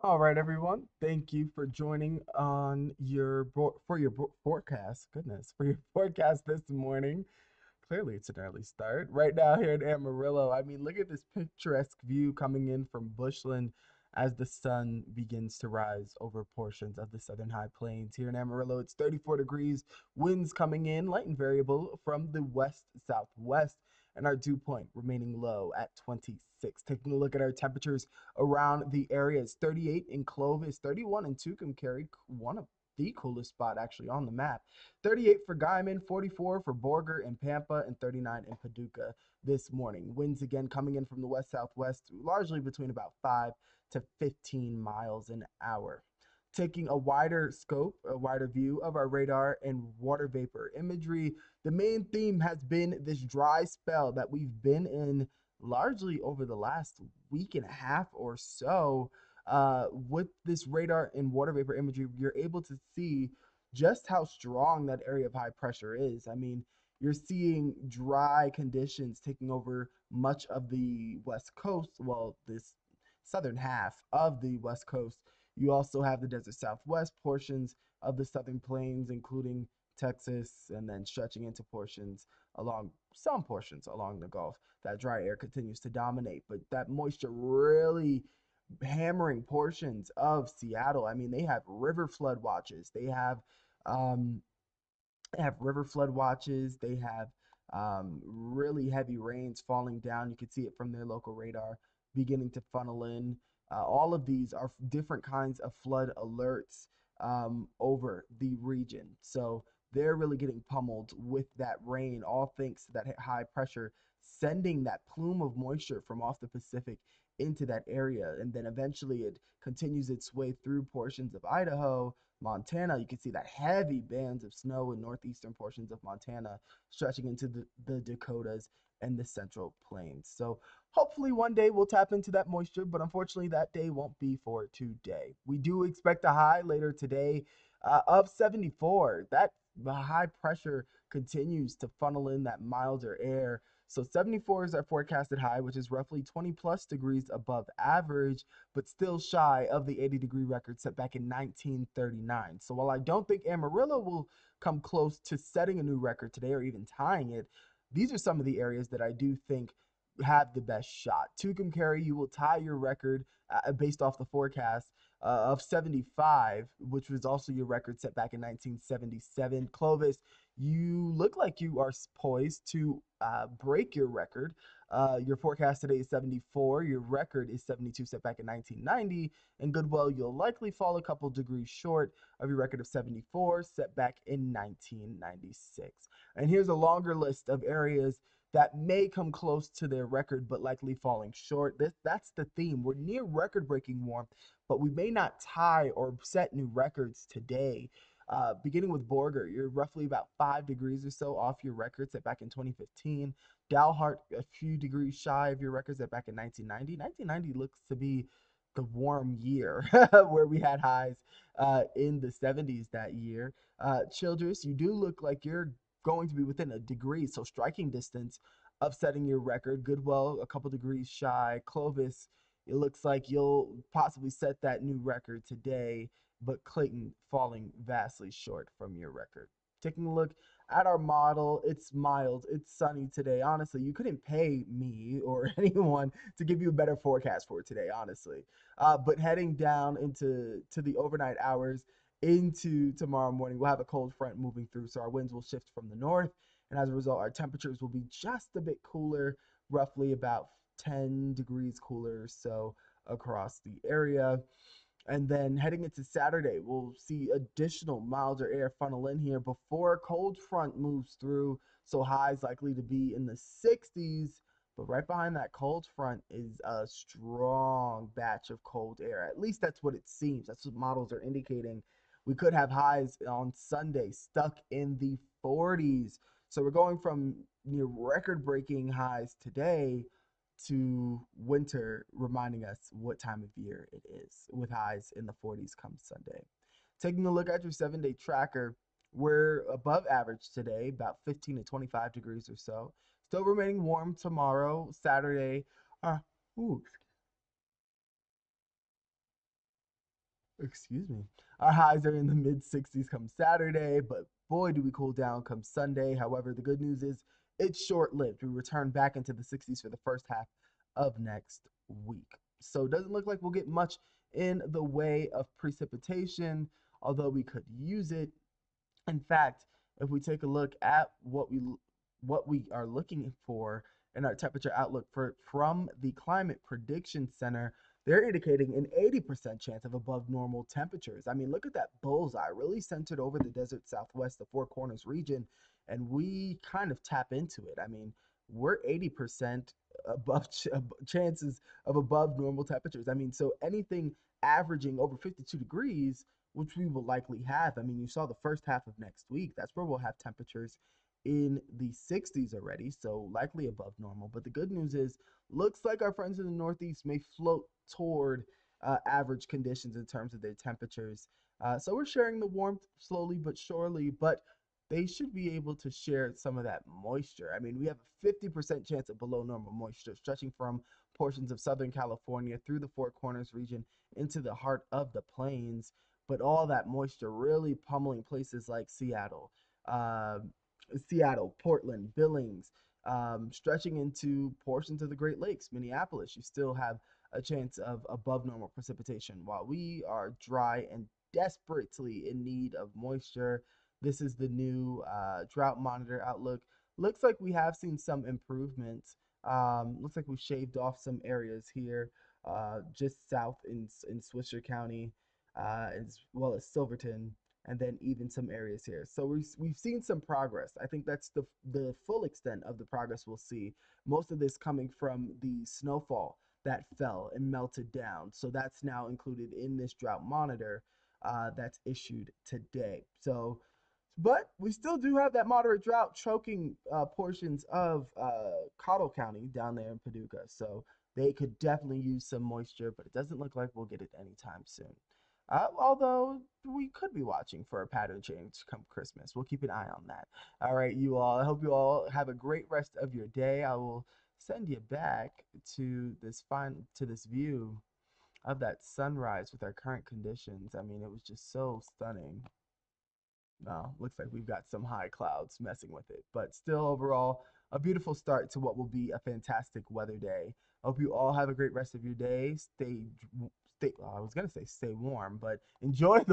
All right, everyone. Thank you for joining on forecast. Goodness, for your forecast this morning. Clearly, it's an early start. Right now, here in Amarillo, I mean, look at this picturesque view coming in from Bushland as the sun begins to rise over portions of the southern high plains. Here in Amarillo, it's 34 degrees, winds coming in light and variable from the west southwest, and our dew point remaining low at 26. Taking a look at our temperatures around the area, it's 38 in Clovis, 31 in Tucumcari, one of the coolest spot actually on the map. 38 for Guyman, 44 for Borger and Pampa, and 39 in Paducah this morning. Winds again coming in from the west southwest, largely between about 5 to 15 miles an hour. Taking a wider scope, a wider view of our radar and water vapor imagery, the main theme has been this dry spell that we've been in largely over the last week and a half or so. With this radar and water vapor imagery, you're able to see just how strong that area of high pressure is. I mean, you're seeing dry conditions taking over much of the West Coast, well, this southern half of the West Coast. You also have the desert Southwest portions of the southern plains, including Texas, and then stretching into portions along some portions along the Gulf. That dry air continues to dominate, but that moisture really hammering portions of Seattle. I mean, they have river flood watches. Um, they have river flood watches. They have really heavy rains falling down. You can see it from their local radar beginning to funnel in. All of these are different kinds of flood alerts over the region. So they're really getting pummeled with that rain, all thanks to that high pressure sending that plume of moisture from off the Pacific into that area. And then eventually it continues its way through portions of Idaho, Montana. You can see that heavy bands of snow in northeastern portions of Montana stretching into the Dakotas and the Central Plains. So hopefully one day we'll tap into that moisture, but unfortunately that day won't be for today. We do expect a high later today of 74. That high pressure continues to funnel in that milder air. So 74 is our forecasted high, which is roughly 20 plus degrees above average, but still shy of the 80-degree record set back in 1939. So while I don't think Amarillo will come close to setting a new record today or even tying it, these are some of the areas that I do think have the best shot. Tucumcari, you will tie your record based off the forecast of 75, which was also your record set back in 1977. Clovis, you look like you are poised to break your record. Your forecast today is 74. Your record is 72, set back in 1990. And Goodwill, you'll likely fall a couple degrees short of your record of 74, set back in 1996. And here's a longer list of areas that may come close to their record, but likely falling short. That's the theme. We're near record-breaking warmth, but we may not tie or set new records today. Beginning with Borger, you're roughly about 5 degrees or so off your record set back in 2015. Dalhart, a few degrees shy of your record set back in 1990. 1990 looks to be the warm year where we had highs in the 70s that year. Childress, you do look like you're going to be within a degree, so striking distance of setting your record. Goodwell, a couple degrees shy. Clovis, it looks like you'll possibly set that new record today, but Clayton falling vastly short from your record. Taking a look at our model, it's mild, it's sunny today. Honestly, you couldn't pay me or anyone to give you a better forecast for today, honestly. But heading down into the overnight hours into tomorrow morning, we'll have a cold front moving through, so our winds will shift from the north, and as a result, our temperatures will be just a bit cooler, roughly about 10 degrees cooler or so across the area. And then heading into Saturday, we'll see additional milder air funnel in here before a cold front moves through. So highs likely to be in the 60s. But right behind that cold front is a strong batch of cold air. At least that's what it seems. That's what models are indicating. We could have highs on Sunday stuck in the 40s. So we're going from near record breaking highs today to winter, reminding us what time of year it is, with highs in the 40s come Sunday. Taking a look at your 7 day tracker, we're above average today, about 15 to 25 degrees or so. Still remaining warm tomorrow, Saturday. Uh, ooh, Excuse me. Our highs are in the mid 60s come Saturday, but boy, do we cool down come Sunday. However, the good news is it's short lived. We return back into the 60s for the first half of next week. So it doesn't look like we'll get much in the way of precipitation, although we could use it. In fact, if we take a look at what we are looking for in our temperature outlook from the Climate Prediction Center, they're indicating an 80% chance of above normal temperatures. I mean, look at that bullseye, really centered over the desert southwest, the Four Corners region, and we kind of tap into it. I mean, we're 80% above chances of above normal temperatures. I mean, so anything averaging over 52 degrees, which we will likely have. I mean, you saw the first half of next week. That's where we'll have temperatures in the 60s already, so likely above normal. But the good news is, looks like our friends in the Northeast may float toward average conditions in terms of their temperatures. So we're sharing the warmth slowly but surely, but they should be able to share some of that moisture. I mean, we have a 50% chance of below normal moisture stretching from portions of Southern California through the Four Corners region into the heart of the plains, but all that moisture really pummeling places like um, Seattle, Portland, Billings, stretching into portions of the Great Lakes, Minneapolis. You still have a chance of above normal precipitation. While we are dry and desperately in need of moisture, this is the new drought monitor outlook. Looks like we have seen some improvements. Looks like we shaved off some areas here, just south in Swisher County, as well as Silverton, and then even some areas here. So we've seen some progress. I think that's the full extent of the progress we'll see. Most of this coming from the snowfall that fell and melted down. So that's now included in this drought monitor that's issued today. So, but we still do have that moderate drought choking portions of Cottle County down there in Paducah. So they could definitely use some moisture, but it doesn't look like we'll get it anytime soon. Although we could be watching for a pattern change come Christmas. We'll keep an eye on that. All right, you all. I hope you all have a great rest of your day. I will send you back to this view of that sunrise with our current conditions. I mean, it was just so stunning. No, looks like we've got some high clouds messing with it, but still overall a beautiful start to what will be a fantastic weather day. Hope you all have a great rest of your day. Stay, I was gonna say stay warm, but enjoy the